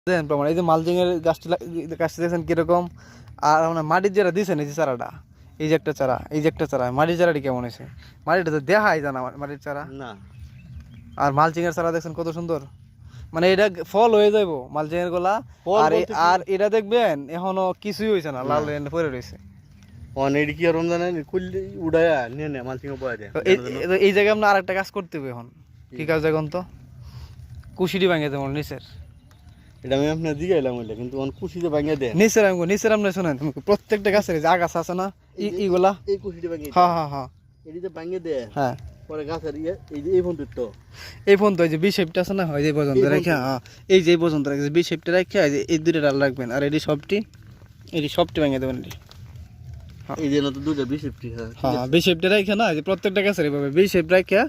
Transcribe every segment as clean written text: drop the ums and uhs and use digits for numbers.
দেখেন প্রমাণ, এই যে মালচিং এর গাছটা দেখছেন কিরকম, আর আমরা মাটির যারা দিয়েছেন এই যে চারাটা, এই যে একটা চারা, এই যে একটা চারা, মাটির চারাটি কেমন হয়েছে? মাটিটা তো দেখাই যায় না মাটির চারা না। আর মালচিং এর চারা দেখছেন কত সুন্দর, মানে এটা ফল হয়ে যাইবো মালচিং এর গোলা। আর আর এটা দেখবেন এখনো কিছুই হয়েছে না, লাল পরে রয়েছে। অনেক কি আর রমজান কুল্লি উড়ায়া নিয়ে নে মালচিং বয়া দেয়। এই জায়গায় আমরা আরেকটা কাজ করতে হবে এখন। কি কাজ দেখুন তো, কুশিটি ভাঙে দেবো নিচের। এটা আমি আপনার দিকে এলাম হইলে, কিন্তু কুশিতে ভাঙিয়ে দেন নিচের আমি নিচের আপনি শোনেন, প্রত্যেকটা গাছের যে আগাছা আছে না এইগুলা, এই কুশিতে ভাঙিয়ে হ্যাঁ হ্যাঁ হ্যাঁ এটিতে ভাঙিয়ে দেয়। হ্যাঁ পরে গাছের এই যে এই ফোন তো এই পর্যন্ত এই যে বি শেপটা আছে না, হয় যে পর্যন্ত রেখে, এই যে এই পর্যন্ত রেখে বি শেপটা রেখে এই দুটো ডাল রাখবেন, আর এটি সবটি ভেঙে দেবেন। এই যে না তো দুটো 20 হ্যাঁ বি শেপটা রেখে না, যে প্রত্যেকটা গাছের এইভাবে বি শেপ রেখে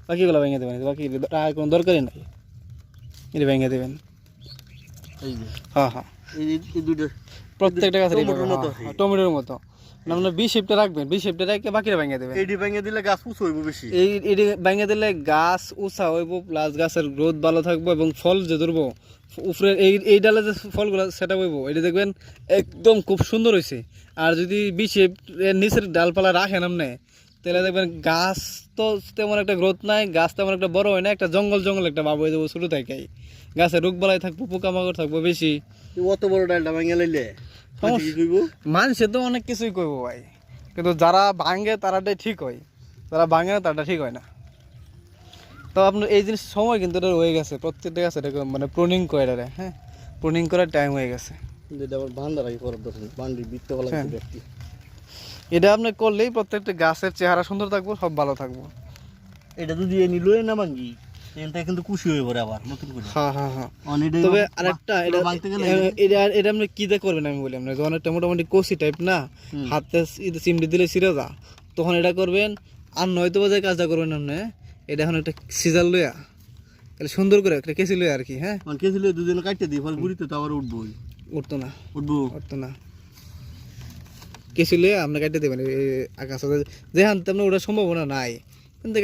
বাকিগুলো ভেঙে দেবেন, বাকি আর কোনো দরকারই নাই, এটি ভেঙে দেবেন। এই যে হ্যাঁ হ্যাঁ এই দুটো প্রত্যেকটা গাছের টমেটোর মতো আপনার বি শেপটা রাখবেন, বি শেপটা রেখে বাকিটা ভেঙে দেবেন। এটি ভেঙে দিলে গাছ উঁচু হইব বেশি, এটি ভেঙে দিলে গাছ উঁচা হইব, প্লাস গাছের গ্রোথ ভালো থাকবো, এবং ফল যে ধরবো উপরে এই ডালে যে ফলগুলো সেটা হইব, এটা দেখবেন একদম খুব সুন্দর হয়েছে। আর যদি বি শেপ নিচের ডালপালা রাখেন আপনি, তাহলে দেখবেন গাছ তো তেমন একটা গ্রোথ নাই, গাছ তেমন একটা বড় হয় না, একটা জঙ্গল একটা ভাব হয়ে যাবো ছোটো থেকে, গাছের রোগ বালাই থাকবো, পোকামাকড় থাকবো বেশি। অত বড় ডালটা ভেঙে লাইলে মানুষে তো অনেক কিছুই করবো ভাই, কিন্তু যারা ভাঙে তারাটাই ঠিক হয়, যারা ভাঙে না তারাটা ঠিক হয় না। তো আপনার এই জিনিস সময় কিন্তু এটা হয়ে গেছে, প্রত্যেকটা গাছে এটা মানে প্রুনিং করে এটা, হ্যাঁ প্রুনিং করার টাইম হয়ে গেছে। এটা আপনি করলেই প্রত্যেকটা গাছের চেহারা সুন্দর থাকবো, সব ভালো থাকবো। এটা যদি নিল না ভাঙ্গি এটা কিন্তু খুশি হয়ে পড়ে আবার নতুন করে। হ্যাঁ হ্যাঁ হ্যাঁ তবে আরেকটা, এটা আপনি কি দিয়ে করবেন আমি বলি আপনার, যখন একটা মোটামুটি কষি টাইপ না, হাতে চিমড়ি দিলে ছিঁড়ে যা, তখন এটা করবেন। আর নয়তো যে কাজটা করবেন আপনি, এটা এখন একটা সিজার লইয়া তাহলে সুন্দর করে একটা কেসি লইয়া আর কি, হ্যাঁ কেসি লইয়া দুদিন কাটতে দিই, ফল গুড়িতে তো আবার উঠবই, উঠতো না কেসি লইয়া আপনি কাটতে দেবেন আকাশ, যে হানতে আপনার ওঠার সম্ভাবনা নাই কিন্তু